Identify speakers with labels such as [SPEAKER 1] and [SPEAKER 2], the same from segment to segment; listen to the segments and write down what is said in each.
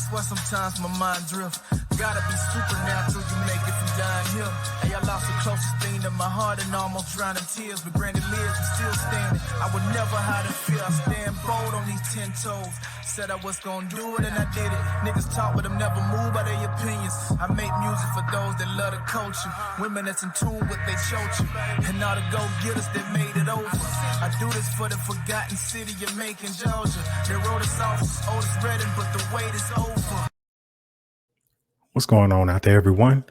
[SPEAKER 1] swear sometimes my mind drift. Gotta be supernatural, you make it from down here. Hey, I lost the closest thing to my heart and almost drowned in tears. But granted lives, I'm still standing. I would never hide in fear. I stand bold on these 10 toes. Said I was gonna do it and I did it. Niggas talk but I'm never moved by their opinions. I make music for those that love the culture. Women that's in tune with they culture. And all the go-getters that made it over. I do this for the forgotten city of Macon, Georgia. They wrote us off as Otis Redding, but the wait is over.
[SPEAKER 2] What's going on out there, everyone?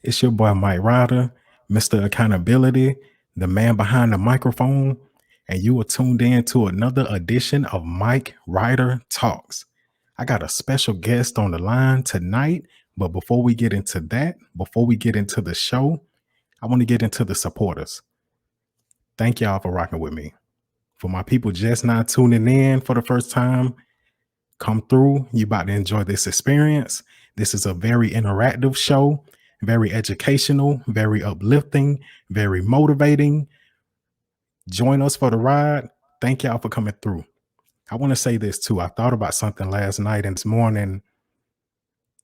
[SPEAKER 2] It's your boy Mike Ryder, Mr. Accountability, the man behind the microphone, and you are tuned in to another edition of Mike Ryder Talks. I got a special guest on the line tonight, but before we get into that, before we get into the show, I want to get into the supporters. Thank y'all for rocking with me. For my people just not tuning in for the first time, come through. You about to enjoy this experience. This is a very interactive show, very educational, very uplifting, very motivating. Join us for the ride. Thank y'all for coming through. I want to say this too. I thought about something last night and this morning.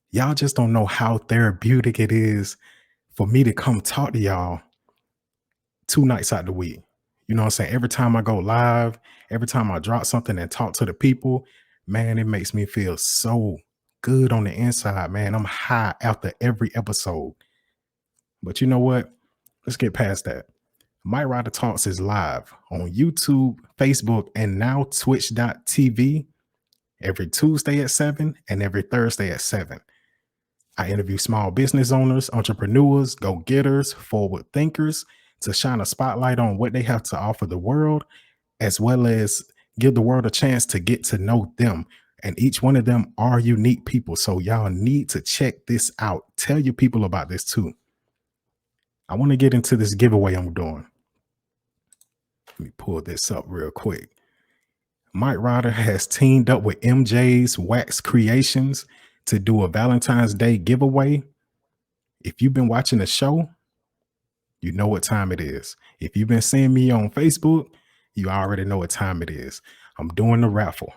[SPEAKER 2] Y'all just don't know how therapeutic it is for me to come talk to y'all 2 nights out the week. You know what I'm saying? Every time I go live, every time I drop something and talk to the people, man, it makes me feel so good on the inside, man. I'm high after every episode. But you know what? Let's get past that. My Ryder Talks is live on YouTube, Facebook, and now Twitch.tv every Tuesday at 7 and every Thursday at 7. I interview small business owners, entrepreneurs, go-getters, forward thinkers to shine a spotlight on what they have to offer the world, as well as give the world a chance to get to know them. And each one of them are unique people. So y'all need to check this out. Tell your people about this too. I want to get into this giveaway I'm doing. Let me pull this up real quick. Mike Ryder has teamed up with MJ's Wax Creations to do a Valentines Day giveaway. If you've been watching the show, you know what time it is. If you've been seeing me on Facebook, you already know what time it is. I'm doing the raffle.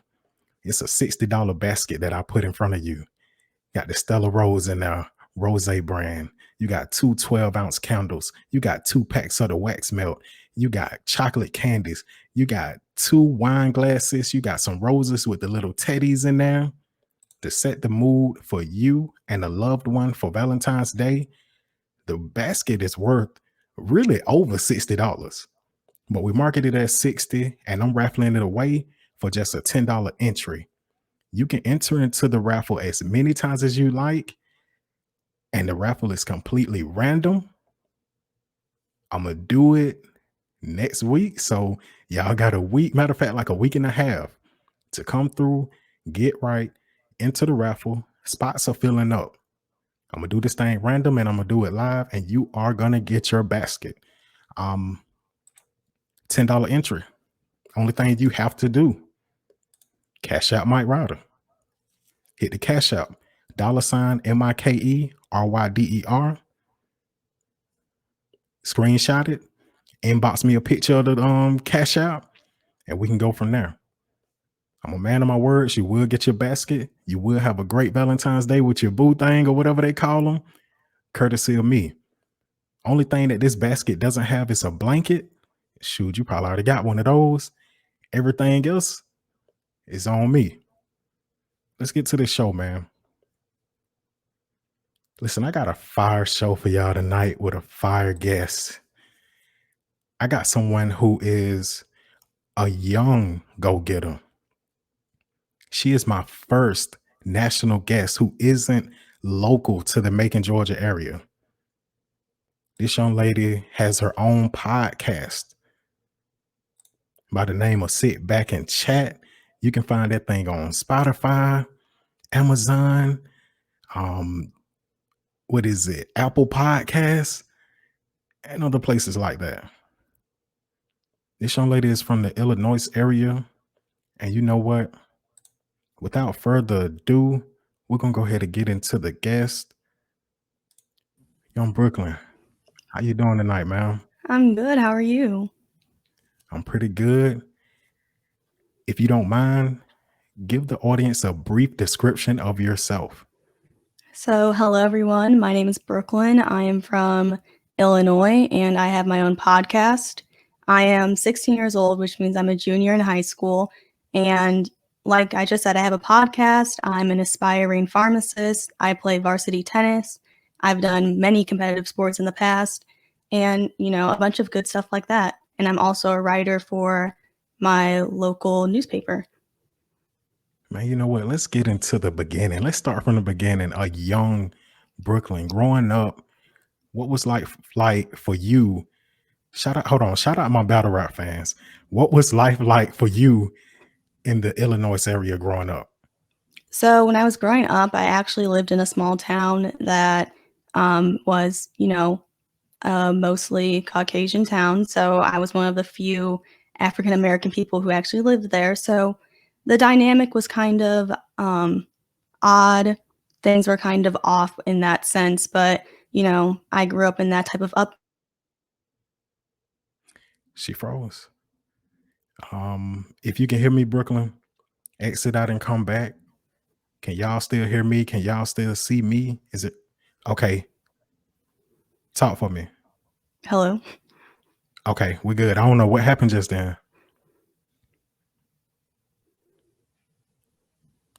[SPEAKER 2] It's a $60 basket that I put in front of you. Got the Stella Rose in the Rose brand. You got 2 12-ounce candles. You got 2 packs of the wax melt. You got chocolate candies. You got 2 wine glasses. You got some roses with the little teddies in there to set the mood for you and a loved one for Valentine's Day. The basket is worth really over $60, but we market it at $60, and I'm raffling it away for just a $10 entry. You can enter into the raffle as many times as you like, and the raffle is completely random. I'm going to do it next week, so y'all got a week, matter of fact, like a week and a half to come through, get right into the raffle. Spots are filling up. I'm going to do this thing random, and I'm going to do it live, and you are going to get your basket. $10 entry. Only thing you have to do, cash out Mike Ryder. Hit the cash out, $MikeRYDER. Screenshot it, inbox me a picture of the cash out, and we can go from there. I'm a man of my words. You will get your basket. You will have a great Valentine's Day with your boo thing or whatever they call them, courtesy of me. Only thing that this basket doesn't have is a blanket. Shoot, you probably already got one of those. Everything else is on me. Let's get to this show, man. Listen, I got a fire show for y'all tonight with a fire guest. I got someone who is a young go-getter. She is my first national guest who isn't local to the Macon, Georgia area. This young lady has her own podcast by the name of Sit Back and Chat. You can find that thing on Spotify, Amazon, Apple Podcasts, and other places like that. This young lady is from the Illinois area. And you know what? Without further ado, we're going to go ahead and get into the guest. Young Brooklyn, how you doing tonight, man?
[SPEAKER 3] I'm good. How are you?
[SPEAKER 2] I'm pretty good. If you don't mind, give the audience a brief description of yourself.
[SPEAKER 3] So, hello everyone. My name is Brooklyn. I am from Illinois and I have my own podcast. I am 16 years old, which means I'm a junior in high school. And like I just said, I have a podcast. I'm an aspiring pharmacist. I play varsity tennis. I've done many competitive sports in the past and, a bunch of good stuff like that. And I'm also a writer for my local newspaper.
[SPEAKER 2] Man, you know what? Let's get into the beginning. Let's start from the beginning. A young Brooklyn growing up, what was like for you? Shout out my battle rap fans. What was life like for you in the Illinois area growing up?
[SPEAKER 3] So when I was growing up, I actually lived in a small town that was, mostly Caucasian town. So I was one of the few African American people who actually lived there. So the dynamic was kind of odd. Things were kind of off in that sense. But, I grew up in that type of up.
[SPEAKER 2] She froze. If you can hear me, Brooklyn, exit out and come back. Can y'all still hear me? Can y'all still see me? Is it okay? Talk for me.
[SPEAKER 3] Hello.
[SPEAKER 2] Okay, we're good. I don't know what happened just then.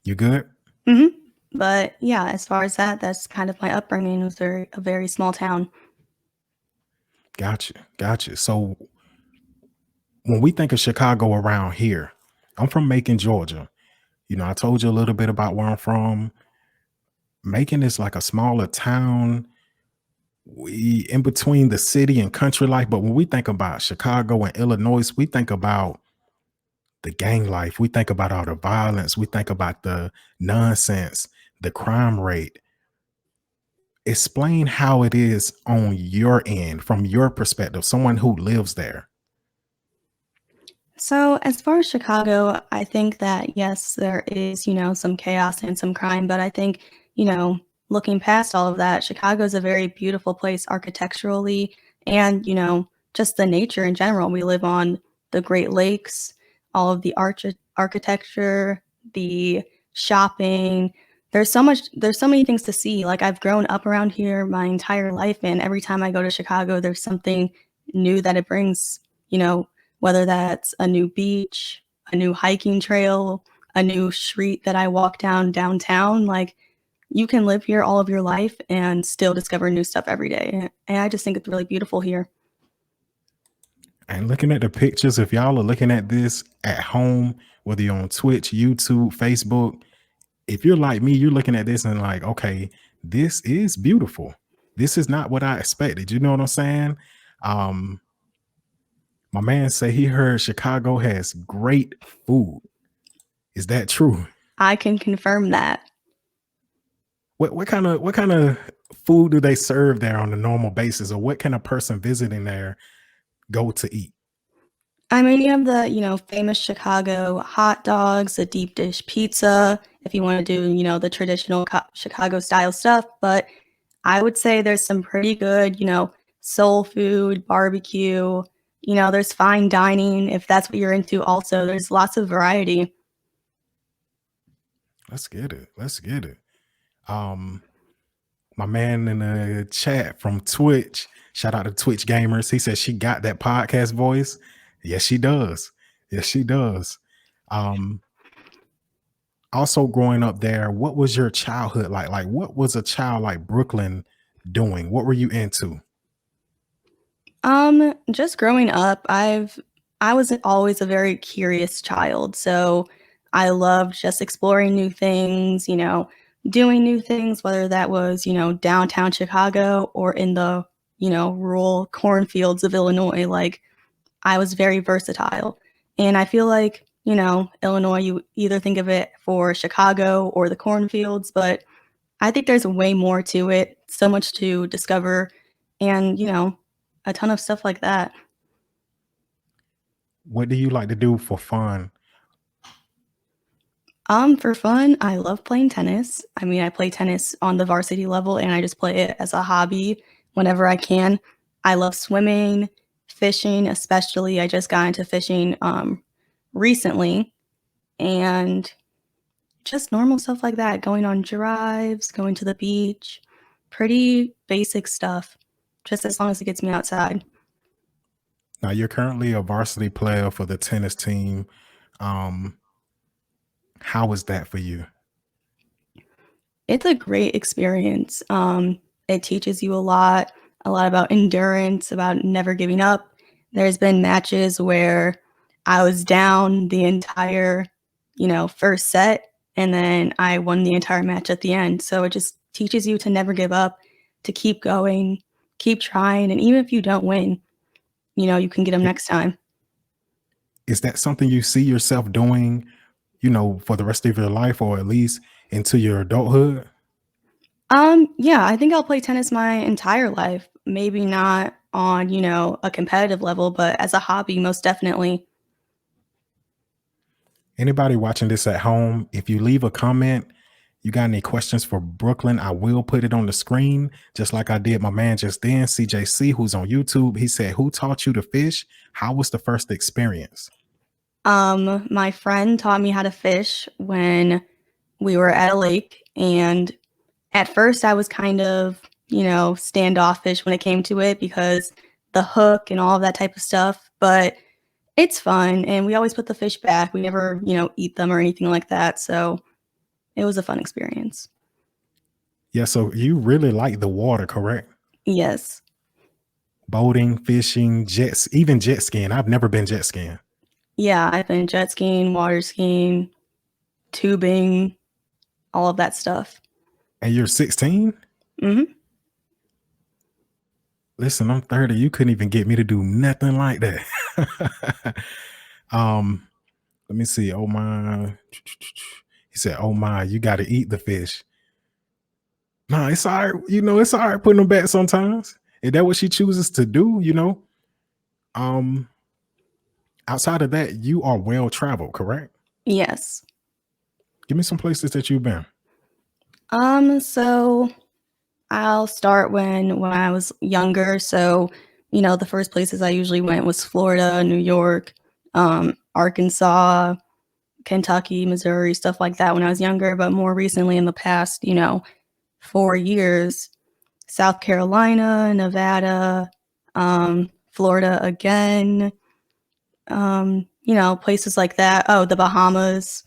[SPEAKER 2] You good?
[SPEAKER 3] But yeah, as far as that, that's kind of my upbringing. It was a very small town.
[SPEAKER 2] Gotcha. So when we think of Chicago around here, I'm from Macon, Georgia. I told you a little bit about where I'm from. Macon is like a smaller town. We in between the city and country life, but when we think about Chicago and Illinois, we think about the gang life. We think about all the violence. We think about the nonsense, the crime rate. Explain how it is on your end, from your perspective, someone who lives there.
[SPEAKER 3] So, as far as Chicago, I think that yes, there is, some chaos and some crime, but I think, looking past all of that, Chicago is a very beautiful place architecturally and, just the nature in general. We live on the Great Lakes, all of the architecture, the shopping. There's so many things to see. Like I've grown up around here my entire life, and every time I go to Chicago, there's something new that it brings, whether that's a new beach, a new hiking trail, a new street that I walk down downtown. Like you can live here all of your life and still discover new stuff every day. And I just think it's really beautiful here.
[SPEAKER 2] And looking at the pictures, if y'all are looking at this at home, whether you're on Twitch, YouTube, Facebook, if you're like me, you're looking at this and like, okay, this is beautiful. This is not what I expected. You know what I'm saying? My man say he heard Chicago has great food. Is that true?
[SPEAKER 3] I can confirm that.
[SPEAKER 2] What kind of food do they serve there on a normal basis, or what can a person visiting there go to eat?
[SPEAKER 3] I mean, you have the, famous Chicago hot dogs, the deep dish pizza, if you want to do, the traditional Chicago style stuff. But I would say there's some pretty good, soul food, barbecue, there's fine dining if that's what you're into also. There's lots of variety.
[SPEAKER 2] Let's get it. My man in the chat from Twitch, shout out to Twitch gamers. He says she got that podcast voice. Yes, she does. Also growing up there, what was your childhood like? Like, what was a child like Brooklyn doing? What were you into?
[SPEAKER 3] Just growing up, I was always a very curious child. So I loved just exploring new things, doing new things, whether that was, downtown Chicago or in the, rural cornfields of Illinois. Like I was very versatile. And I feel like, Illinois, you either think of it for Chicago or the cornfields, but I think there's way more to it, so much to discover, and, a ton of stuff like that.
[SPEAKER 2] What do you like to do for fun?
[SPEAKER 3] For fun, I love playing tennis. I mean, I play tennis on the varsity level and I just play it as a hobby whenever I can. I love swimming, fishing, especially. I just got into fishing recently. And Just normal stuff like that, going on drives, going to the beach, pretty basic stuff, just as long as it gets me outside.
[SPEAKER 2] Now you're currently a varsity player for the tennis team. Um, how was that for you?
[SPEAKER 3] It's a great experience. It teaches you a lot about endurance, about never giving up. There's been matches where I was down the entire, first set, and then I won the entire match at the end. So it just teaches you to never give up, to keep going, keep trying, and even if you don't win, you can get them next time.
[SPEAKER 2] Is that something you see yourself doing, for the rest of your life or at least into your adulthood?
[SPEAKER 3] Yeah, I think I'll play tennis my entire life. Maybe not on, a competitive level, but as a hobby, most definitely.
[SPEAKER 2] Anybody watching this at home, if you leave a comment, you got any questions for Brooklyn, I will put it on the screen, just like I did my man just then, CJC, who's on YouTube. He said, "Who taught you to fish? How was the first experience?"
[SPEAKER 3] My friend taught me how to fish when we were at a lake, and at first I was kind of, standoffish when it came to it because the hook and all of that type of stuff, but it's fun and we always put the fish back. We never, eat them or anything like that. So it was a fun experience.
[SPEAKER 2] Yeah, so you really like the water, correct?
[SPEAKER 3] Yes.
[SPEAKER 2] Boating, fishing, jets, even jet skiing. I've never been jet skiing.
[SPEAKER 3] Yeah, I've been jet skiing, water skiing, tubing, all of that stuff.
[SPEAKER 2] And you're 16?
[SPEAKER 3] Hmm.
[SPEAKER 2] Listen, I'm 30. You couldn't even get me to do nothing like that. um, Let me see. Oh my. He said, "Oh my, you got to eat the fish." Nah, it's all right. It's all right putting them back sometimes. Is that what she chooses to do? Um, Outside of that, you are well traveled, correct?
[SPEAKER 3] Yes.
[SPEAKER 2] Give me some places that you've been.
[SPEAKER 3] So I'll start when I was younger. So, the first places I usually went was Florida, New York, Arkansas, Kentucky, Missouri, stuff like that when I was younger. But more recently, in the past, 4 years, South Carolina, Nevada, Florida again, places like that. Oh, the Bahamas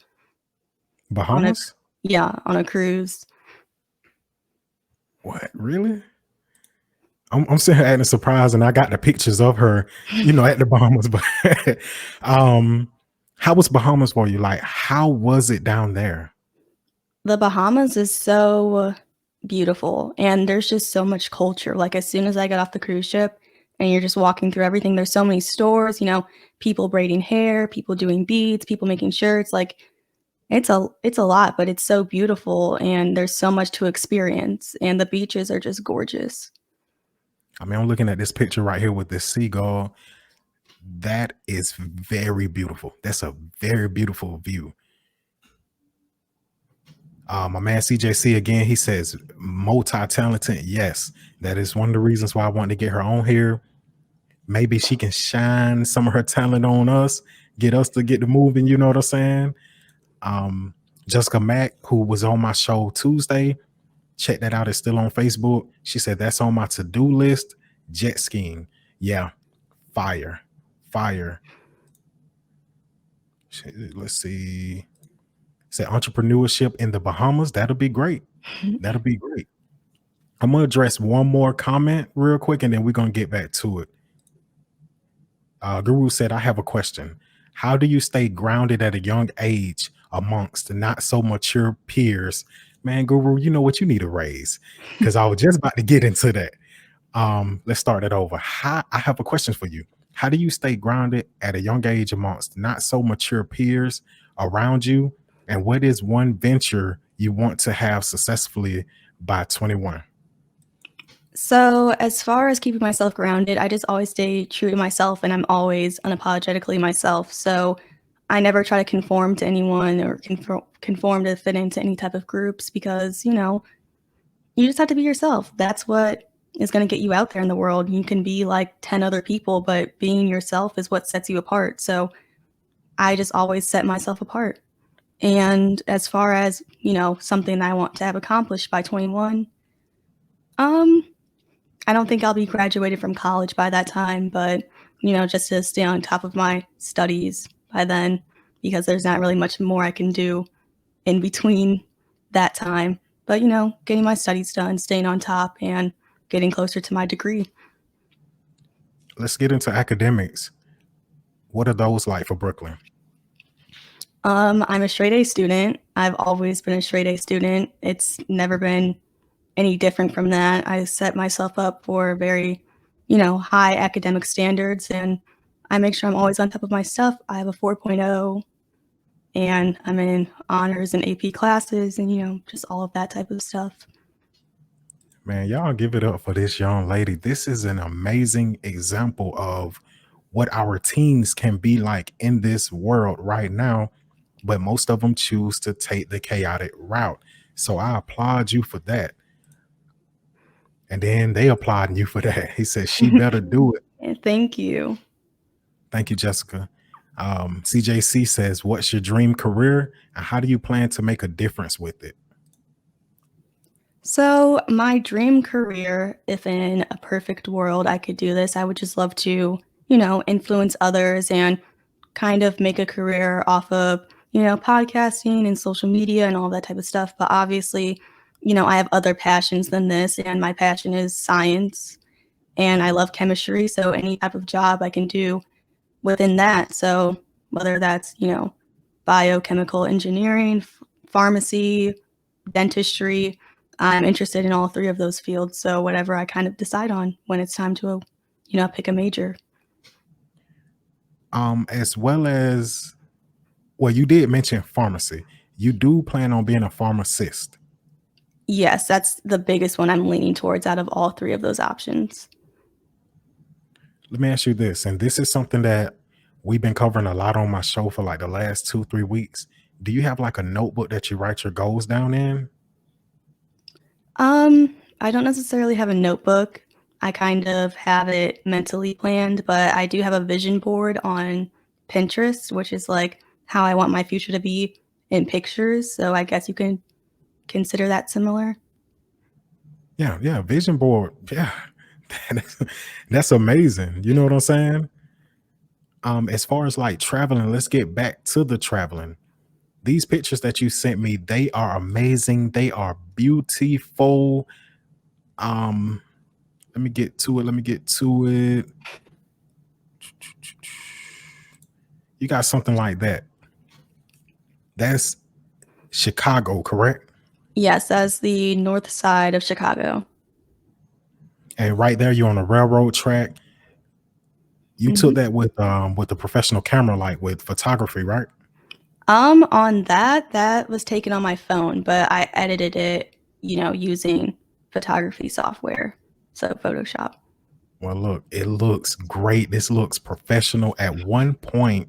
[SPEAKER 3] on a,
[SPEAKER 2] Bahamas?
[SPEAKER 3] yeah, on a cruise.
[SPEAKER 2] What? Really? I'm sitting here acting surprised, and I got the pictures of her, at the Bahamas. But um, how was Bahamas for you? Like, how was it down there?
[SPEAKER 3] The Bahamas is so beautiful, and there's just so much culture. Like, as soon as I got off the cruise ship and you're just walking through everything, there's so many stores, people braiding hair, people doing beads, people making shirts. Like, it's a lot, but it's so beautiful and there's so much to experience, and the beaches are just gorgeous.
[SPEAKER 2] I mean, I'm looking at this picture right here with this seagull. That is very beautiful. That's a very beautiful view. My man CJC again, he says multi-talented. Yes, that is one of the reasons why I wanted to get her on here. Maybe she can shine some of her talent on us, get us to get the moving. You know what I'm saying? Um, Jessica Mack, who was on my show Tuesday, check that out. It's still on Facebook. She said that's on my to-do list. Jet skiing. Yeah, fire, fire. Let's see. Say entrepreneurship in the Bahamas. That'll be great. That'll be great. I'm gonna address one more comment real quick, and then we're gonna get back to it. Guru said, "I have a question. How do you stay grounded at a young age amongst not so mature peers?" Man, Guru, you know what? You need a raise, because I was just about to get into that. Let's start it over. I have a question for you. How do you stay grounded at a young age amongst not so mature peers around you? And what is one venture you want to have successfully by 21?
[SPEAKER 3] So, as far as keeping myself grounded, I just always stay true to myself and I'm always unapologetically myself. So, I never try to conform to anyone or conform to fit into any type of groups because, you just have to be yourself. That's what is going to get you out there in the world. You can be like 10 other people, but being yourself is what sets you apart. So, I just always set myself apart. And as far as, something that I want to have accomplished by 21, um, I don't think I'll be graduated from college by that time, but, just to stay on top of my studies by then, because there's not really much more I can do in between that time. But, getting my studies done, staying on top, and getting closer to my degree.
[SPEAKER 2] Let's get into academics. What are those like for Brooklyn?
[SPEAKER 3] I'm a straight A student. I've always been a straight A student. It's never been any different from that. I set myself up for very, high academic standards, and I make sure I'm always on top of my stuff. I have a 4.0, and I'm in honors and AP classes, and, just all of that type of stuff.
[SPEAKER 2] Man, y'all give it up for this young lady. This is an amazing example of what our teens can be like in this world right now, but most of them choose to take the chaotic route. So I applaud you for that. And then they applaud you for that. He said she better do it.
[SPEAKER 3] And thank you.
[SPEAKER 2] Thank you, Jessica. CJC says, what's your dream career and how do you plan to make a difference with it?
[SPEAKER 3] So, my dream career, if in a perfect world I could do this, I would just love to, influence others and kind of make a career off of, podcasting and social media and all that type of stuff. But obviously, I have other passions than this, and my passion is science and I love chemistry. So, any type of job I can do within that. So, whether that's, biochemical engineering, pharmacy, dentistry, I'm interested in all three of those fields. So whatever I kind of decide on when it's time to, pick a major.
[SPEAKER 2] As well as, well, you did mention pharmacy. You do plan on being a pharmacist.
[SPEAKER 3] Yes, that's the biggest one I'm leaning towards out of all three of those options.
[SPEAKER 2] Let me ask you this, and this is something that we've been covering a lot on my show for like the last 2-3 weeks. Do you have like a notebook that you write your goals down in?
[SPEAKER 3] I don't necessarily have a notebook. I kind of have it mentally planned, but I do have a vision board on Pinterest, which is like how I want my future to be in pictures. So I guess you can consider that similar.
[SPEAKER 2] Yeah, vision board. Yeah, that's amazing. You know what I'm saying? As far as like traveling, let's get back to the traveling. These pictures that you sent me, they are amazing. They are beautiful. Let me get to it. You got something like that. That's Chicago, correct?
[SPEAKER 3] Yes, that's the north side of Chicago.
[SPEAKER 2] And right there, you're on a railroad track. You took that with the professional camera, like with photography, right?
[SPEAKER 3] On that was taken on my phone, but I edited it, using photography software, so Photoshop.
[SPEAKER 2] Well, look, it looks great. This looks professional. At one point,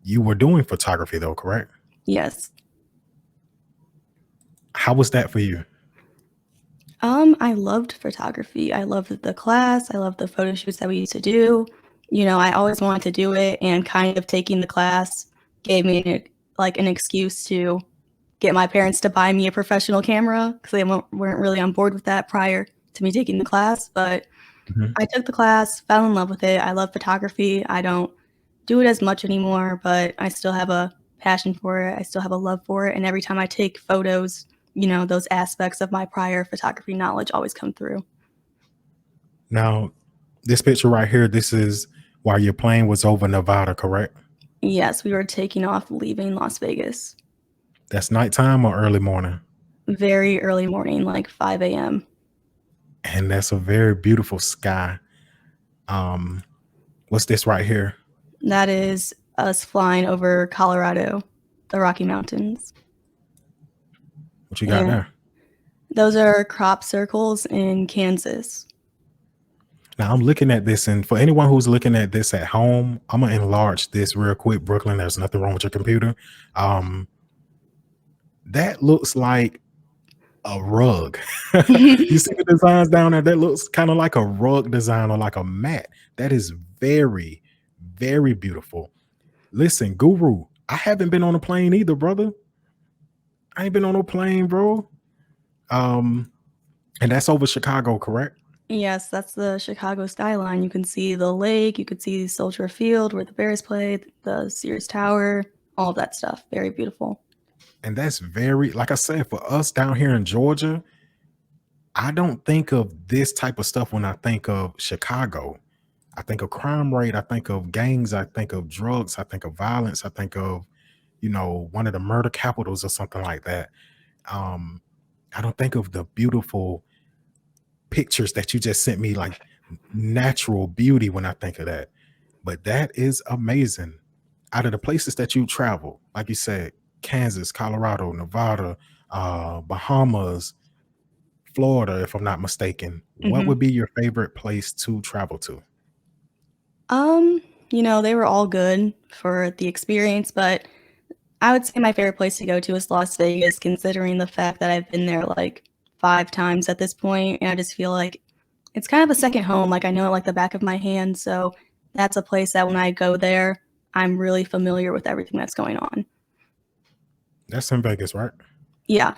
[SPEAKER 2] you were doing photography, though, correct?
[SPEAKER 3] Yes.
[SPEAKER 2] How was that for you?
[SPEAKER 3] I loved photography. I loved the class. I loved the photo shoots that we used to do. I always wanted to do it, and kind of taking the class gave me an excuse to get my parents to buy me a professional camera because they weren't really on board with that prior to me taking the class. But I took the class, fell in love with it. I love photography. I don't do it as much anymore, but I still have a passion for it. I still have a love for it. And every time I take photos, those aspects of my prior photography knowledge always come through.
[SPEAKER 2] Now, this picture right here, this is while your plane was over Nevada, correct?
[SPEAKER 3] Yes, we were taking off, leaving Las Vegas.
[SPEAKER 2] That's nighttime or early morning?
[SPEAKER 3] Very early morning, like 5 a.m.
[SPEAKER 2] And that's a very beautiful sky. What's this right here?
[SPEAKER 3] That is us flying over Colorado, the Rocky Mountains.
[SPEAKER 2] What you got there?
[SPEAKER 3] Those are crop circles in Kansas.
[SPEAKER 2] Now I'm looking at this, and for anyone who's looking at this at home, I'm gonna enlarge this real quick. Brooklyn, there's nothing wrong with your computer. That looks like a rug. You see the designs down there? That looks kind of like a rug design or like a mat. That is very, very beautiful. Listen, Guru, I haven't been on a plane either, brother. I ain't been on no plane, bro. Um, and that's over Chicago, correct?
[SPEAKER 3] Yes, that's the Chicago skyline. You can see the lake, you could see Soldier Field where the Bears played, the Sears Tower, all of that stuff. Very beautiful.
[SPEAKER 2] And that's very, like I said, for us down here in Georgia, I don't think of this type of stuff when I think of Chicago. I think of crime rate, I think of gangs, I think of drugs, I think of violence, I think of, one of the murder capitals or something like that. Um, I don't think of the beautiful pictures that you just sent me, like natural beauty when I think of that. But that is amazing. Out of the places that you travel, like you said, Kansas, Colorado, Nevada, Bahamas, Florida, if I'm not mistaken, what
[SPEAKER 3] hmm
[SPEAKER 2] would be your favorite place to travel to?
[SPEAKER 3] Um, they were all good for the experience, but I would say my favorite place to go to is Las Vegas, considering the fact that I've been there like 5 times at this point, and I just feel like it's kind of a second home. Like I know it like the back of my hand, so that's a place that when I go there, I'm really familiar with everything that's going on.
[SPEAKER 2] That's in Vegas, right?
[SPEAKER 3] Yeah.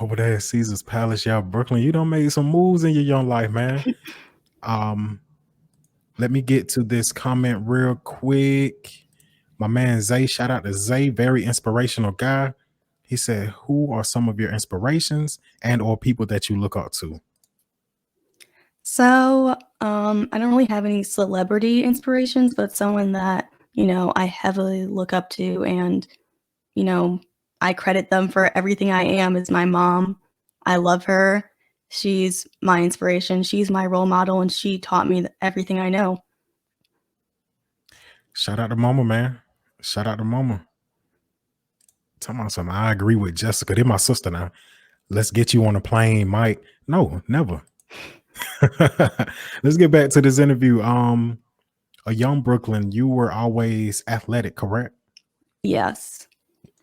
[SPEAKER 2] Over there at Caesar's Palace, y'all, Brooklyn. You done made some moves in your young life, man. Um, Let me get to this comment real quick. My man Zay, shout out to Zay, very inspirational guy. He said, "Who are some of your inspirations and or people that you look up to?"
[SPEAKER 3] So, I don't really have any celebrity inspirations, but someone that, I heavily look up to and, you know, I credit them for everything I am is my mom. I love her. She's my inspiration. She's my role model, and she taught me everything I know.
[SPEAKER 2] Shout out to Mama, man. Shout out to Mama. Tell me something. I agree with Jessica. They're my sister now. Let's get you on a plane, Mike. No, never. Let's get back to this interview. A young Brooklyn, you were always athletic, correct?
[SPEAKER 3] Yes.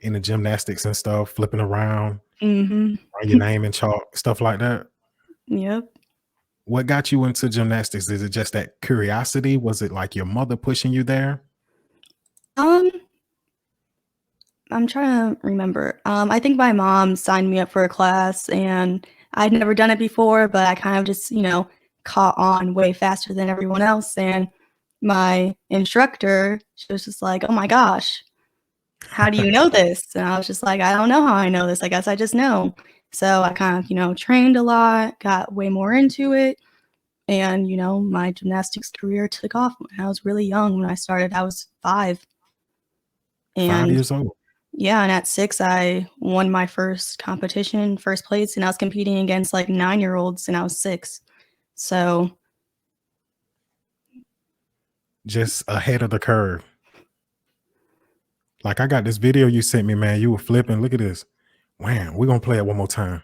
[SPEAKER 2] In the gymnastics and stuff, flipping around,
[SPEAKER 3] Mhm.
[SPEAKER 2] write your name in chalk, stuff like that.
[SPEAKER 3] Yep.
[SPEAKER 2] What got you into gymnastics? Is it just that curiosity? Was it like your mother pushing you there?
[SPEAKER 3] Um, I'm trying to remember. I think my mom signed me up for a class and I'd never done it before, but I kind of just, caught on way faster than everyone else. And my instructor, she was just like, "Oh my gosh, how do you know this?" And I was just like, "I don't know how I know this. I guess I just know." So I kind of, trained a lot, got way more into it. And, my gymnastics career took off when I was really young. When I started, I was 5.
[SPEAKER 2] Five
[SPEAKER 3] And
[SPEAKER 2] years old.
[SPEAKER 3] yeah, and at 6, I won my first competition, first place, and I was competing against like 9-year-olds, and I was 6. So,
[SPEAKER 2] Just ahead of the curve. Like I got this video you sent me, man. You were flipping. Look at this. Wham, we're gonna play it one more time.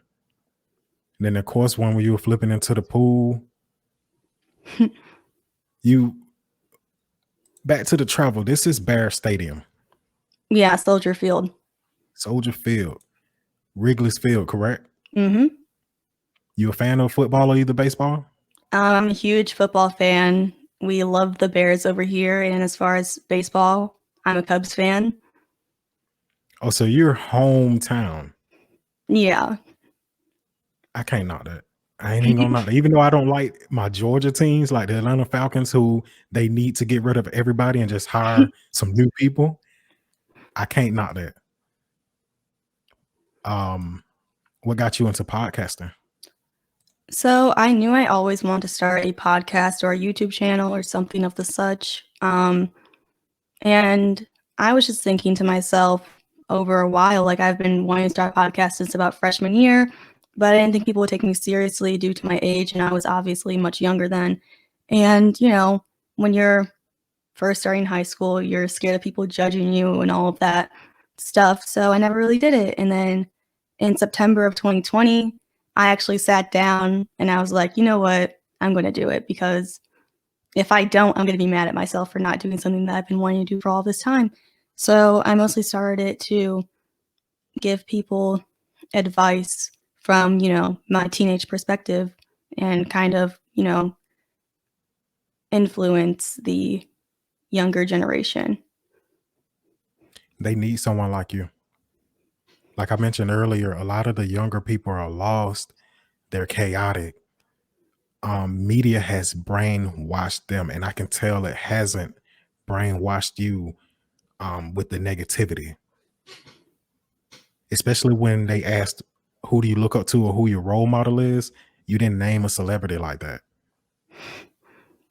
[SPEAKER 2] And then of course one where you were flipping into the pool. You back to the travel. This is Bear Stadium,
[SPEAKER 3] yeah, Soldier Field.
[SPEAKER 2] Soldier Field, Wrigley's Field, correct?
[SPEAKER 3] Mhm.
[SPEAKER 2] You a fan of football or either baseball?
[SPEAKER 3] I'm a huge football fan. We love the Bears over here, and as far as baseball, I'm a Cubs fan.
[SPEAKER 2] Oh, so your hometown.
[SPEAKER 3] Yeah.
[SPEAKER 2] I can't knock that. I ain't even gonna knock that. Even though I don't like my Georgia teams, like the Atlanta Falcons, who they need to get rid of everybody and just hire some new people. I can't knock that. Um, what got you into podcasting?
[SPEAKER 3] So I knew I always wanted to start a podcast or a YouTube channel or something of the such. And I was just thinking to myself over a while, like I've been wanting to start a podcast since about freshman year, but I didn't think people would take me seriously due to my age, and I was obviously much younger then. And, when you're first starting high school, you're scared of people judging you and all of that stuff. So I never really did it. And then in September of 2020, I actually sat down and I was like, you know what? I'm going to do it because if I don't, I'm going to be mad at myself for not doing something that I've been wanting to do for all this time. So I mostly started it to give people advice from, my teenage perspective and kind of, influence the younger generation.
[SPEAKER 2] They need someone like you. Like I mentioned earlier, a lot of the younger people are lost. They're chaotic. Media has brainwashed them, and I can tell it hasn't brainwashed you with the negativity, especially when they asked who do you look up to or who your role model is. You didn't name a celebrity like that.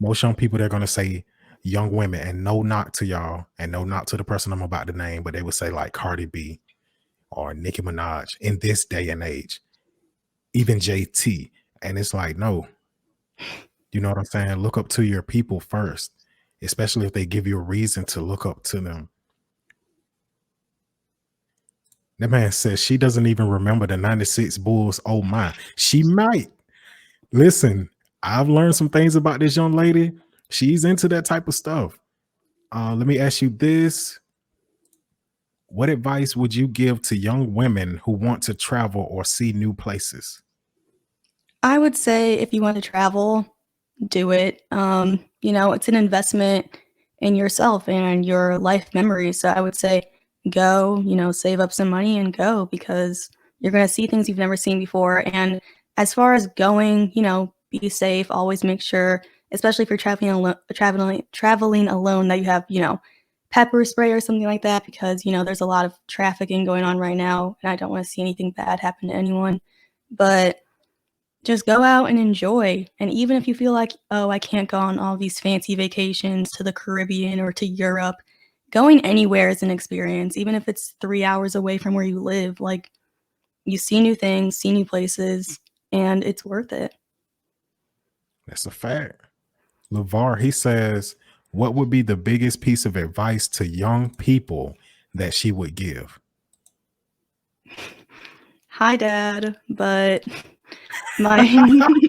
[SPEAKER 2] Most young people, they're going to say young women, and no knock to y'all, and no knock to the person I'm about to name, but they would say like Cardi B or Nicki Minaj in this day and age, even JT. And it's like, no, you know what I'm saying? Look up to your people first, especially if they give you a reason to look up to them. That man says she doesn't even remember the 96 Bulls. Oh my, she might. Listen, I've learned some things about this young lady. She's into that type of stuff. Let me ask you this. What advice would you give to young women who want to travel or see new places?
[SPEAKER 3] I would say if you want to travel, do it. It's an investment in yourself and your life memories. So I would say go, save up some money and go because you're going to see things you've never seen before. And as far as going, be safe, always make sure, especially if you're traveling alone, that you have, pepper spray or something like that because, there's a lot of trafficking going on right now and I don't want to see anything bad happen to anyone. But just go out and enjoy. And even if you feel like, oh, I can't go on all these fancy vacations to the Caribbean or to Europe, going anywhere is an experience, even if it's 3 hours away from where you live. Like, you see new things, see new places, and it's worth it.
[SPEAKER 2] That's a fact. LeVar, he says, what would be the biggest piece of advice to young people that she would give?
[SPEAKER 3] Hi, Dad. But my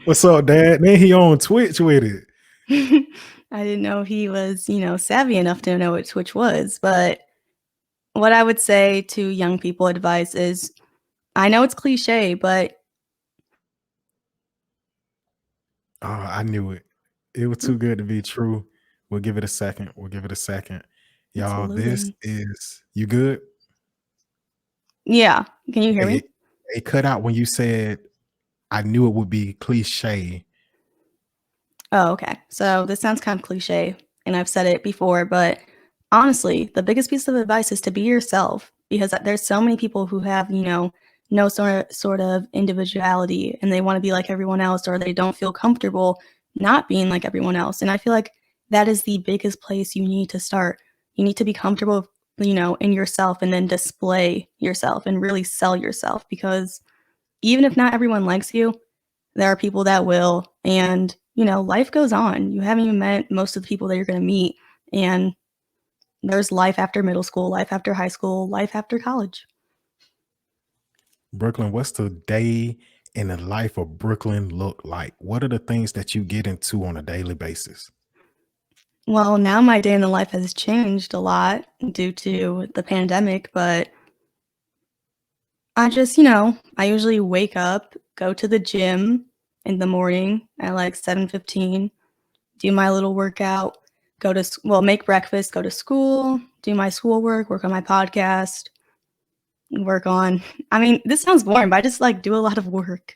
[SPEAKER 2] What's up, Dad? Then he on Twitch with it.
[SPEAKER 3] I didn't know he was, savvy enough to know what Twitch was. But what I would say to young people advice is, I know it's cliche, but
[SPEAKER 2] Oh, I knew it. It was too good to be true. We'll give it a second. We'll give it a second.
[SPEAKER 3] it's
[SPEAKER 2] Y'all, this
[SPEAKER 3] loading.
[SPEAKER 2] is you good?
[SPEAKER 3] Yeah. Can you hear
[SPEAKER 2] Hey,
[SPEAKER 3] me?
[SPEAKER 2] it cut out when you said I knew it would be cliche.
[SPEAKER 3] Oh, okay. So this sounds kind of cliche, and I've said it before, but honestly, the biggest piece of advice is to be yourself because there's so many people who have, no sort of individuality and they want to be like everyone else or they don't feel comfortable not being like everyone else. And I feel like that is the biggest place you need to start. You need to be comfortable, in yourself and then display yourself and really sell yourself because even if not everyone likes you, there are people that will, and, life goes on. You haven't even met most of the people that you're gonna meet, and there's life after middle school, life after high school, life after college.
[SPEAKER 2] Brooklyn, what's the day in the life of Brooklyn look like? What are the things that you get into on a daily basis?
[SPEAKER 3] Well, now my day in the life has changed a lot due to the pandemic, but I just, I usually wake up, go to the gym in the morning at like 7:15, do my little workout, make breakfast, go to school, do my schoolwork, work on my podcast, this sounds boring, but I just like do a lot of work.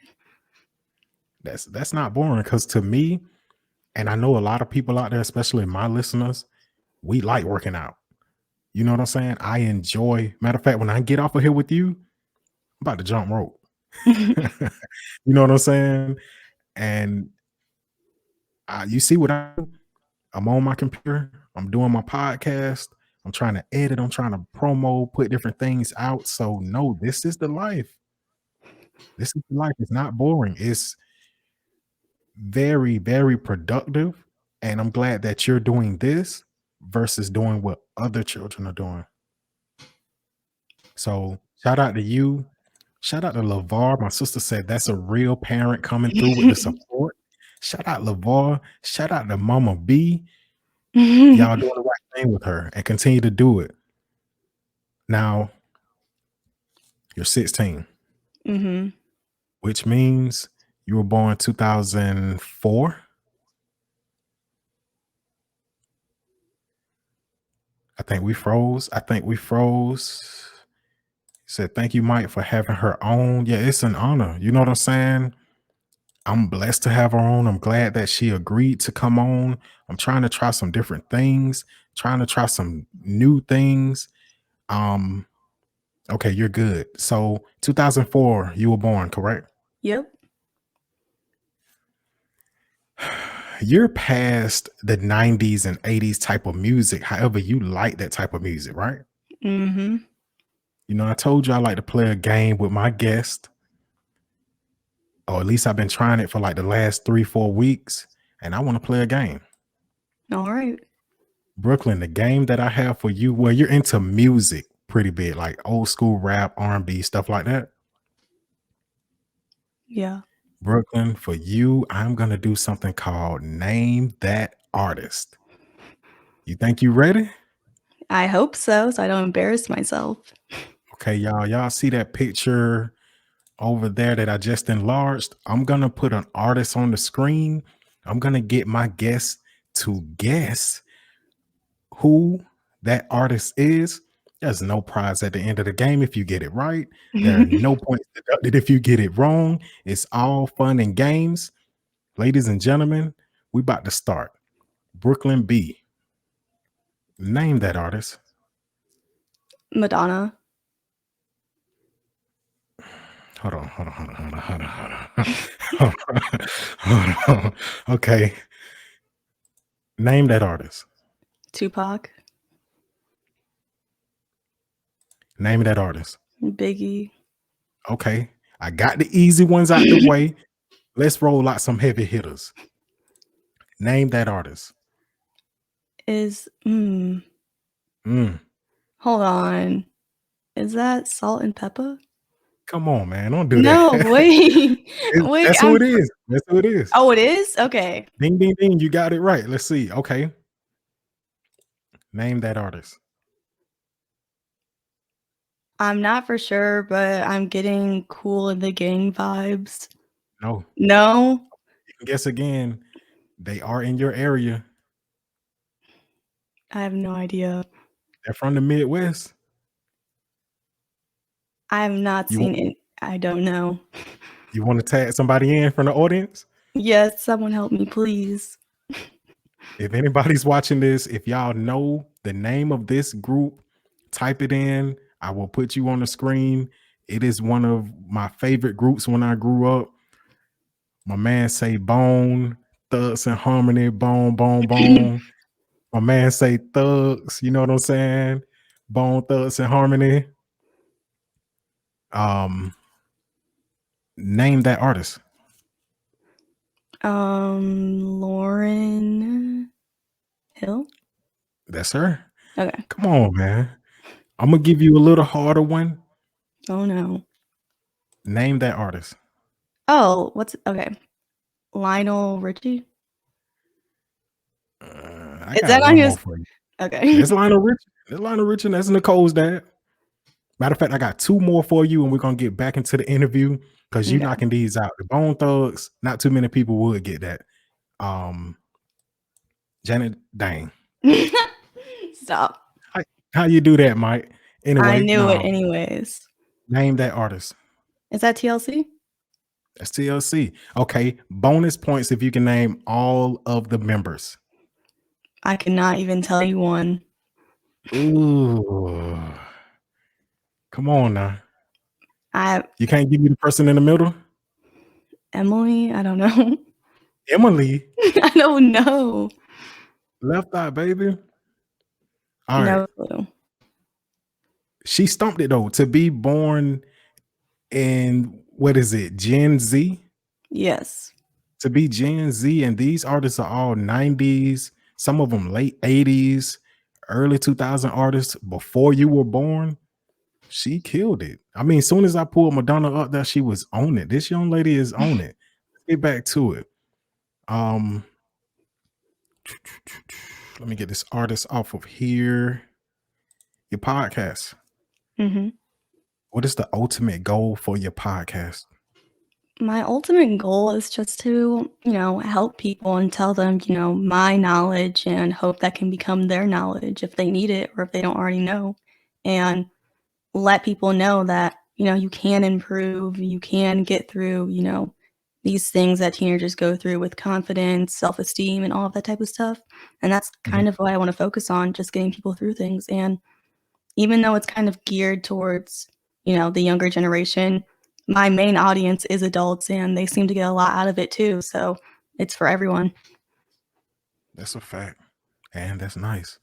[SPEAKER 2] That's not boring because to me, and I know a lot of people out there, especially my listeners, we like working out. You know what I'm saying? I enjoy, matter of fact, when I get off of here with you, I'm about to jump rope. You know what I'm saying? And you see what I'm on my computer, I'm doing my podcast, I'm trying to edit, I'm trying to promo, put different things out. So no, this is the life. This is the life. It's not boring. It's very, very productive. And I'm glad that you're doing this versus doing what other children are doing. So shout out to you. Shout out to LeVar. My sister said that's a real parent coming through with the support. Shout out LeVar. Shout out to Mama B. Y'all doing the right thing with her and continue to do it. Now, you're 16,
[SPEAKER 3] Mhm.
[SPEAKER 2] which means you were born 2004. I think we froze. Said thank you, Mike, for having her on. Yeah, it's an honor. You know what I'm saying? I'm blessed to have her on. I'm glad that she agreed to come on. I'm trying to try some different things, trying to try some new things. Okay, you're good. So 2004, you were born, correct?
[SPEAKER 3] Yep.
[SPEAKER 2] You're past the 90s and 80s type of music. However, you like that type of music, right?
[SPEAKER 3] Mm-hmm.
[SPEAKER 2] You know, I told you I like to play a game with my guest, or at least I've been trying it for like the last 3-4 weeks, and I want to play a game.
[SPEAKER 3] All right.
[SPEAKER 2] Brooklyn, the game that I have for you, well, you're into music pretty big, like old school rap, R&B, stuff like that.
[SPEAKER 3] Yeah.
[SPEAKER 2] Brooklyn, for you, I'm going to do something called Name That Artist. You think you ready?
[SPEAKER 3] I hope so I don't embarrass myself.
[SPEAKER 2] Okay, y'all see that picture over there that I just enlarged? I'm going to put an artist on the screen. I'm going to get my guests to guess who that artist is. There's no prize at the end of the game if you get it right. There are no points deducted if you get it wrong. It's all fun and games. Ladies and gentlemen, we about to start. Brooklyn B. Name that artist.
[SPEAKER 3] Madonna.
[SPEAKER 2] Hold on. Okay. Name that artist.
[SPEAKER 3] Tupac.
[SPEAKER 2] Name that artist.
[SPEAKER 3] Biggie.
[SPEAKER 2] Okay. I got the easy ones out the way. Let's roll out some heavy hitters. Name that artist.
[SPEAKER 3] Hold on. Is that Salt and Pepper?
[SPEAKER 2] Come on, man. Don't do
[SPEAKER 3] No,
[SPEAKER 2] that.
[SPEAKER 3] wait. Wait.
[SPEAKER 2] That's who it is. That's who it is.
[SPEAKER 3] Oh, it is? Okay.
[SPEAKER 2] Ding, ding, ding. You got it right. Let's see. Okay. Name that artist.
[SPEAKER 3] I'm not for sure, but I'm getting Cool in the Gang vibes.
[SPEAKER 2] No.
[SPEAKER 3] No?
[SPEAKER 2] You can guess again. They are in your area.
[SPEAKER 3] I have no idea.
[SPEAKER 2] They're from the Midwest.
[SPEAKER 3] I have not seen it. I don't know.
[SPEAKER 2] You want to tag somebody in from the audience?
[SPEAKER 3] Yes, someone help me, please.
[SPEAKER 2] If anybody's watching this, if y'all know the name of this group, type it in. I will put you on the screen. It is one of my favorite groups when I grew up. My man say Bone, Thugs and Harmony, Bone, Bone, Bone. My man say Thugs, you know what I'm saying? Bone, Thugs and Harmony. Name that artist.
[SPEAKER 3] Lauryn Hill?
[SPEAKER 2] That's her.
[SPEAKER 3] Okay.
[SPEAKER 2] Come on, man. I'm gonna give you a little harder one.
[SPEAKER 3] Oh no.
[SPEAKER 2] Name that artist.
[SPEAKER 3] Oh, okay. Lionel Richie?
[SPEAKER 2] I
[SPEAKER 3] Is
[SPEAKER 2] got
[SPEAKER 3] that on
[SPEAKER 2] one
[SPEAKER 3] his?
[SPEAKER 2] more for you.
[SPEAKER 3] Okay.
[SPEAKER 2] That's Lionel Richie. That's Lionel Richie. That's Nicole's dad. Matter of fact, I got two more for you, and we're gonna get back into the interview because you're knocking these out. The Bone Thugs, not too many people would get that. Janet, dang.
[SPEAKER 3] Stop.
[SPEAKER 2] How you do that, Mike? Anyway,
[SPEAKER 3] I knew it anyways.
[SPEAKER 2] Name that artist.
[SPEAKER 3] Is that TLC?
[SPEAKER 2] That's TLC. Okay. Bonus points if you can name all of the members.
[SPEAKER 3] I cannot even tell you one.
[SPEAKER 2] Ooh. Come on now. You can't give me the person in the middle?
[SPEAKER 3] Emily? I don't know.
[SPEAKER 2] Emily?
[SPEAKER 3] I don't know.
[SPEAKER 2] Left Eye, baby. All
[SPEAKER 3] no
[SPEAKER 2] right.
[SPEAKER 3] clue.
[SPEAKER 2] She stumped it though. To be born in what is it? Gen Z?
[SPEAKER 3] Yes.
[SPEAKER 2] To be Gen Z, and these artists are all 90s, some of them late 80s, early 2000 artists before you were born. She killed it. I mean, as soon as I pulled Madonna up there, she was on it. This young lady is on it. Let's get back to it. Let me get this artist off of here. Your podcast.
[SPEAKER 3] Mm-hmm.
[SPEAKER 2] What is the ultimate goal for your podcast?
[SPEAKER 3] My ultimate goal is just to, help people and tell them, my knowledge and hope that can become their knowledge if they need it or if they don't already know. And let people know that, you can improve, you can get through, these things that teenagers go through with confidence, self-esteem, and all of that type of stuff. And that's
[SPEAKER 2] Mhm.
[SPEAKER 3] kind of what I want to focus on, just getting people through things. And even though it's kind of geared towards, the younger generation, my main audience is adults and they seem to get a lot out of it too. So it's for everyone.
[SPEAKER 2] That's a fact. And that's nice.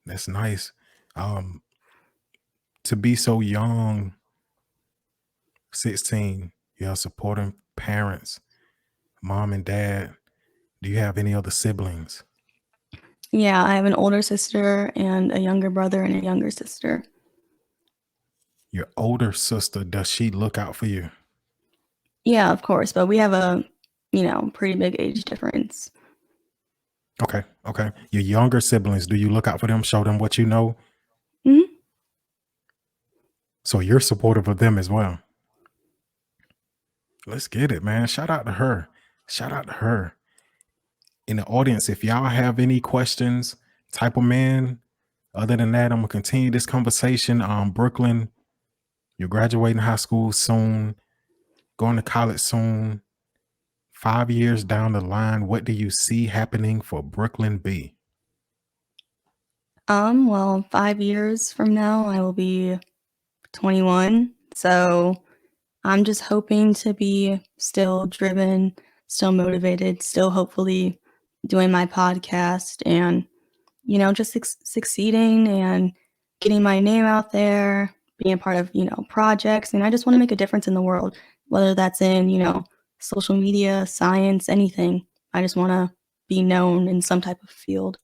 [SPEAKER 2] That's nice. Um, to be so young, 16, you have supporting parents, mom and dad. Do you have any other siblings?
[SPEAKER 3] Yeah, I have an older sister and a younger brother and a younger sister.
[SPEAKER 2] Your older sister, does she look out for you?
[SPEAKER 3] Yeah, of course, but we have a, pretty big age difference.
[SPEAKER 2] Okay, okay. Your younger siblings, do you look out for them, show them what you know?
[SPEAKER 3] Mhm.
[SPEAKER 2] So you're supportive of them as well. Let's get it, man. Shout out to her. Shout out to her. In the audience, if y'all have any questions, type them in. Other than that, I'm gonna continue this conversation. Brooklyn, you're graduating high school soon, going to college soon. 5 years down the line, what do you see happening for Brooklyn B?
[SPEAKER 3] Well, 5 years from now, I will be 21. So I'm just hoping to be still driven, still motivated, still hopefully doing my podcast and, just succeeding and getting my name out there, being a part of, projects. And I just want to make a difference in the world, whether that's in, social media, science, anything. I just want to be known in some type of field.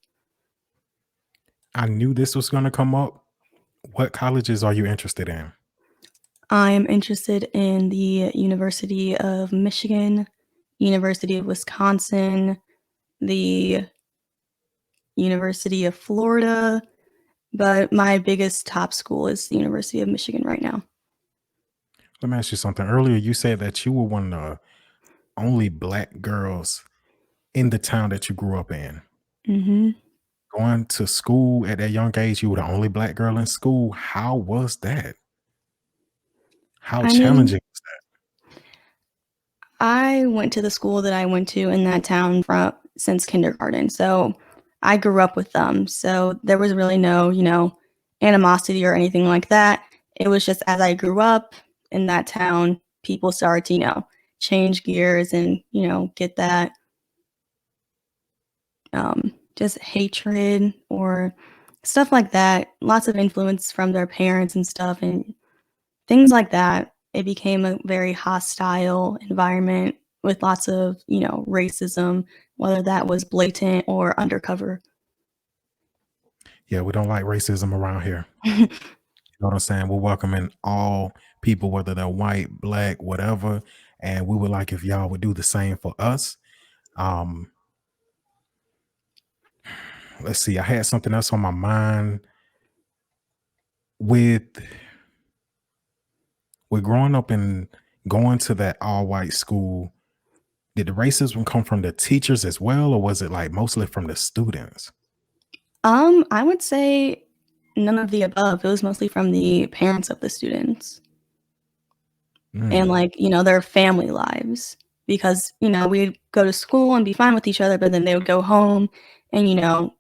[SPEAKER 2] I knew this was gonna come up. What colleges are you interested in?
[SPEAKER 3] I'm interested in the University of Michigan, University of Wisconsin, the University of Florida, but my biggest top school is the University of Michigan right now.
[SPEAKER 2] Let me ask you something. Earlier, you said that you were one of the only black girls in the town that you grew up in.
[SPEAKER 3] Mhm.
[SPEAKER 2] Going to school at that young age, you were the only black girl in school. How was that? How
[SPEAKER 3] I mean,
[SPEAKER 2] challenging was
[SPEAKER 3] I went to the school that I went to in that town from since kindergarten, so I grew up with them. So there was really no, animosity or anything like that. It was just as I grew up in that town, people started to, change gears and, get that just hatred or stuff like that. Lots of influence from their parents and stuff and things like that. It became a very hostile environment with lots of, racism, whether that was blatant or undercover.
[SPEAKER 2] that? Yeah, we don't like racism around here. You know what I'm saying? We're welcoming all people, whether they're white, black, whatever. And we would like if y'all would do the same for us. Um, let's see. I had something else on my mind with growing up and going to that all white school. Did the racism come from the teachers as well, or was it like mostly from the students?
[SPEAKER 3] I would say none of the above. It was mostly from the parents of the students and,
[SPEAKER 2] Mm,
[SPEAKER 3] like, their family lives because, we'd go to school and be fine with each other, but then they would go home and,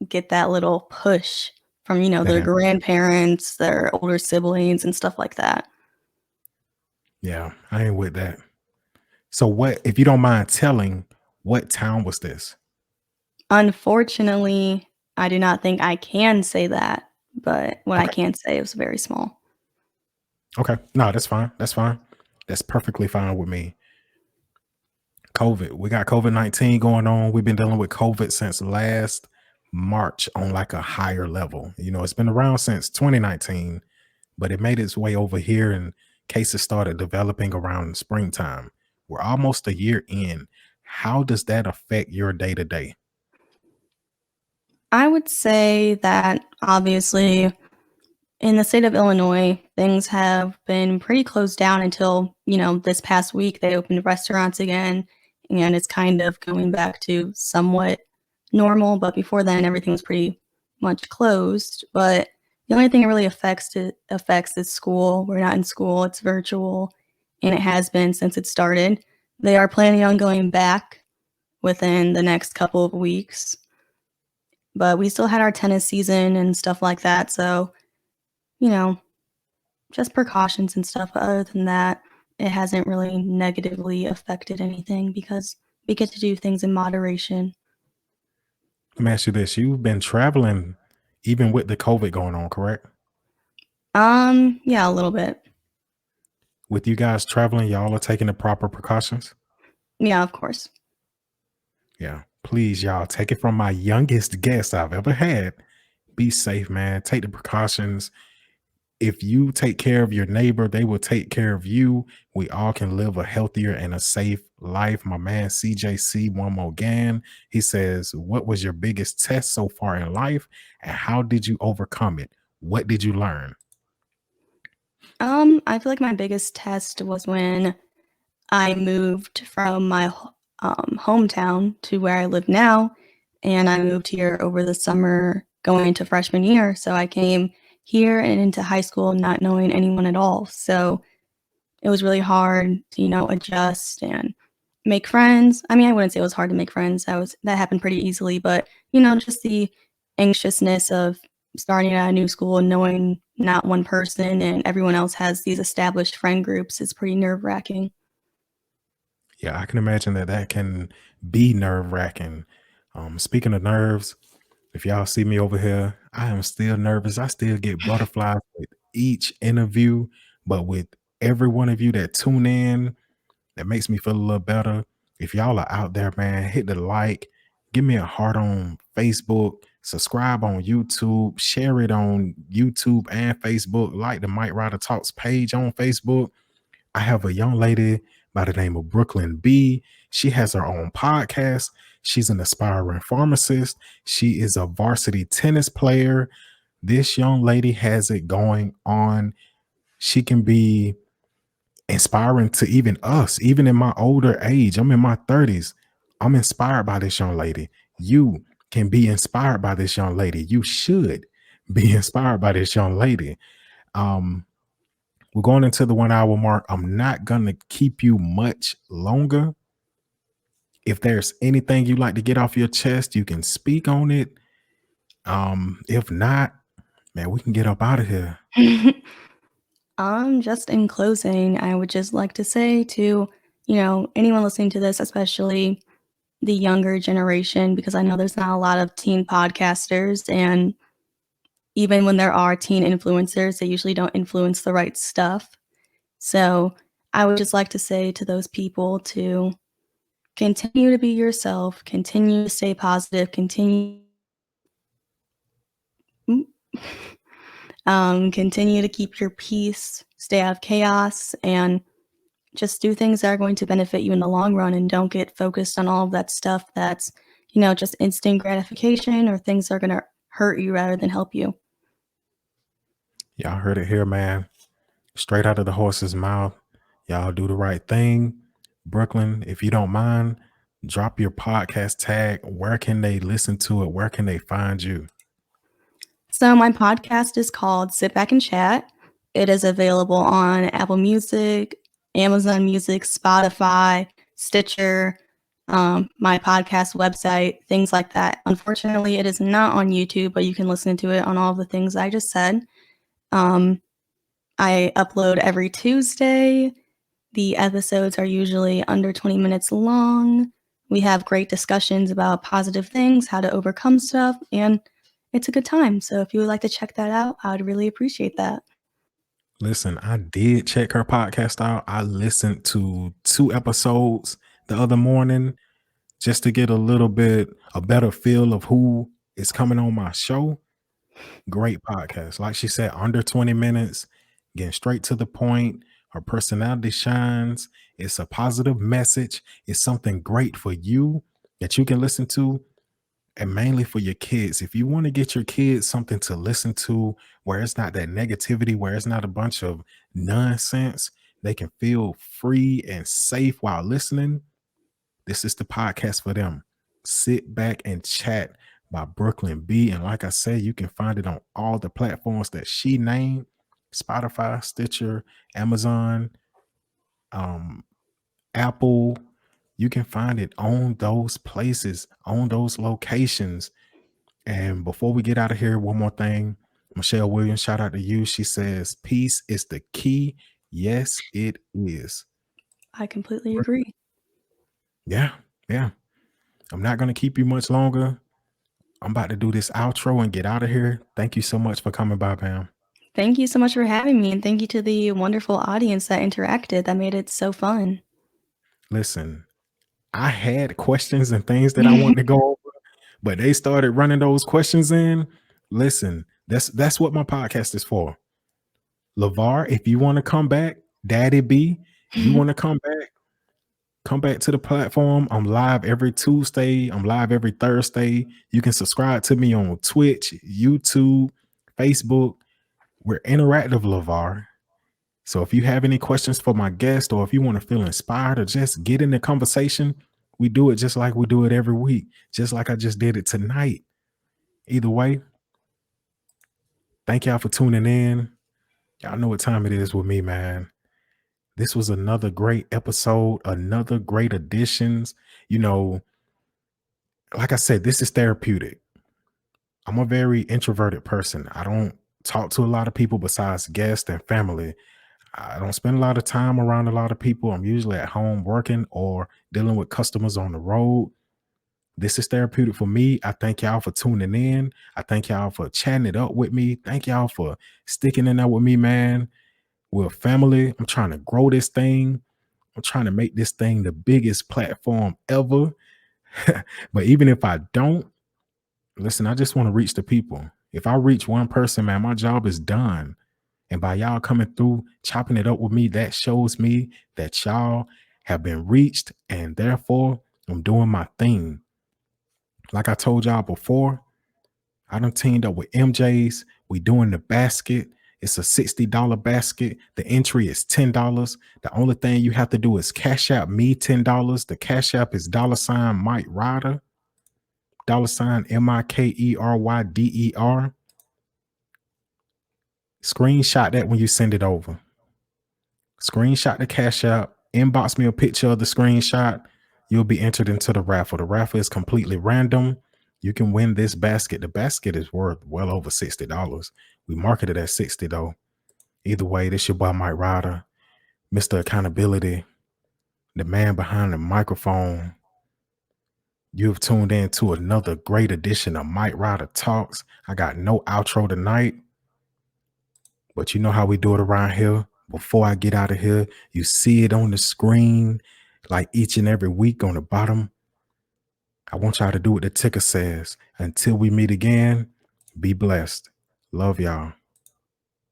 [SPEAKER 3] get that little push from,
[SPEAKER 2] that
[SPEAKER 3] their
[SPEAKER 2] happened.
[SPEAKER 3] grandparents, their older siblings, and stuff like that.
[SPEAKER 2] Yeah, I ain't with that. So, what, if you don't mind telling, what town was this?
[SPEAKER 3] Unfortunately, I do not think I can say that, but what I
[SPEAKER 2] Okay.
[SPEAKER 3] can say is very small.
[SPEAKER 2] Okay. No, that's fine. That's fine. That's perfectly fine with me. COVID. We got COVID-19 going on. We've been dealing with COVID since last March on like a higher level. You know, it's been around since 2019, but it made its way over here and cases started developing around springtime. We're almost a year in. How does that affect your day to day?
[SPEAKER 3] I would say that obviously In the state of Illinois, things have been pretty closed down until, this past week they opened restaurants again, and it's kind of going back to somewhat normal, but before then everything was pretty much closed. But the only thing it really affects is school. We're not in school, it's virtual, and it has been since it started. They are planning on going back within the next couple of weeks, but we still had our tennis season and stuff like that, so you know, just precautions and stuff. But other than that, it hasn't really negatively affected anything because we get to do things in moderation.
[SPEAKER 2] Let me ask you this. You've been traveling even with the COVID going on, correct?
[SPEAKER 3] Yeah, a little bit.
[SPEAKER 2] With you guys traveling, y'all are taking the proper precautions?
[SPEAKER 3] Yeah, of course.
[SPEAKER 2] Yeah. Please, y'all, take it from my youngest guest I've ever had. Be safe, man. Take the precautions. If you take care of your neighbor, they will take care of you. We all can live a healthier and a safe life. My man CJC one more again. He says, what was your biggest test so far in life and how did you overcome it? What did you learn?
[SPEAKER 3] I feel like my biggest test was when I moved from my hometown to where I live now, and I moved here over the summer going into freshman year. So I came here and into high school not knowing anyone at all. So it was really hard to, adjust and make friends. I mean, I wouldn't say it was hard to make friends. That happened pretty easily, but just the anxiousness of starting at a new school and knowing not one person and everyone else has these established friend groups is pretty nerve-wracking.
[SPEAKER 2] Yeah, I can imagine that can be nerve wracking. Speaking of nerves, if y'all see me over here, I am still nervous. I still get butterflies with each interview, but with every one of you that tune in, that makes me feel a little better. If y'all are out there, man, hit the like, give me a heart on Facebook, subscribe on YouTube, share it on YouTube and Facebook, like the Mike Ryder Talks page on Facebook. I have a young lady by the name of Brooklyn B. She has her own podcast. She's an aspiring pharmacist. She is a varsity tennis player. This young lady has it going on. She can be inspiring to even us, even in my older age. I'm in my 30s. I'm inspired by this young lady. You can be inspired by this young lady. You should be inspired by this young lady. Um, we're going into the 1 hour mark. I'm not going to keep you much longer. If there's anything you'd like to get off your chest, you can speak on it. If not, man, we can get up out of here.
[SPEAKER 3] Just in closing, I would just like to say to, anyone listening to this, especially the younger generation, because I know there's not a lot of teen podcasters, and even when there are teen influencers, they usually don't influence the right stuff. So I would just like to say to those people to continue to be yourself, continue to stay positive, continue to keep your peace, stay out of chaos, and just do things that are going to benefit you in the long run, and don't get focused on all of that stuff that's, just instant gratification or things that are going to hurt you rather than help you.
[SPEAKER 2] Y'all heard it here, man. Straight out of the horse's mouth. Y'all do the right thing. Brooklyn, if you don't mind, drop your podcast tag. Where can they listen to it? Where can they find you?
[SPEAKER 3] So my podcast is called Sit Back and Chat. It is available on Apple Music, Amazon Music, Spotify, Stitcher, my podcast website, things like that. Unfortunately, it is not on YouTube, but you can listen to it on all the things I just said. I upload every Tuesday. The episodes are usually under 20 minutes long. We have great discussions about positive things, how to overcome stuff, and it's a good time. So if you would like to check that out, I would really appreciate that.
[SPEAKER 2] Listen, I did check her podcast out. I listened to 2 episodes the other morning just to get a better feel of who is coming on my show. Great podcast. Like she said, under 20 minutes, getting straight to the point. Her personality shines. It's a positive message. It's something great for you that you can listen to. and mainly for your kids. If you want to get your kids something to listen to where it's not that negativity, where it's not a bunch of nonsense, they can feel free and safe while listening. This is the podcast for them. Sit back and chat by Brooklyn B. And like I said, you can find it on all the platforms that she named: Spotify, Stitcher, Amazon, um, Apple. You can find it on those places, on those locations. And before we get out of here, one more thing. Michelle Williams, shout out to you. She says, peace is the key. Yes, it is.
[SPEAKER 3] I completely agree.
[SPEAKER 2] Yeah, yeah. I'm not going to keep you much longer. I'm about to do this outro and get out of here. Thank you so much for coming by, Pam.
[SPEAKER 3] Thank you so much for having me, and thank you to the wonderful audience that interacted. That made it so fun.
[SPEAKER 2] Listen, I had questions and things that I wanted to go over, but they started running those questions in. Listen, that's what my podcast is for. LeVar, if you want to come back, Daddy B, you want to come back to the platform. I'm live every Tuesday. I'm live every Thursday. You can subscribe to me on Twitch, YouTube, Facebook. We're interactive, LeVar. So if you have any questions for my guest, or if you want to feel inspired or just get in the conversation, we do it just like we do it every week, just like I just did it tonight. Either way, thank y'all for tuning in. Y'all know what time it is with me, man. This was another great episode, another great additions. You know, like I said, this is therapeutic. I'm a very introverted person. I don't talk to a lot of people besides guests and family. I don't spend a lot of time around a lot of people. I'm usually at home working or dealing with customers on the road. This is therapeutic for me. I thank y'all for tuning in. I thank y'all for chatting it up with me. Thank y'all for sticking in there with me, man. We're family. I'm trying to grow this thing. I'm trying to make this thing the biggest platform ever. But even if I don't, listen, I just want to reach the people. If I reach one person, man, my job is done. And by y'all coming through, chopping it up with me, that shows me that y'all have been reached, and therefore I'm doing my thing. Like I told y'all before, I done teamed up with MJ's. We doing the basket. It's a $60 basket. The entry is $10. The only thing you have to do is cash out me $10. The cash app is $ Mike Ryder, $MIKERYDER. Screenshot that when you send it over. Screenshot the cash app, inbox me a picture of the screenshot. You'll be entered into the raffle. The raffle is completely random. You can win this basket. The basket is worth well over $60. We market it at $60 though. Either way, this your boy Mike Ryder, Mr. Accountability, the man behind the microphone. You've tuned in to another great edition of Mike Ryder Talks. I got no outro tonight, but you know how we do it around here. Before I get out of here, you see it on the screen like each and every week on the bottom. I want y'all to do what the ticker says. Until we meet again, be blessed. Love y'all.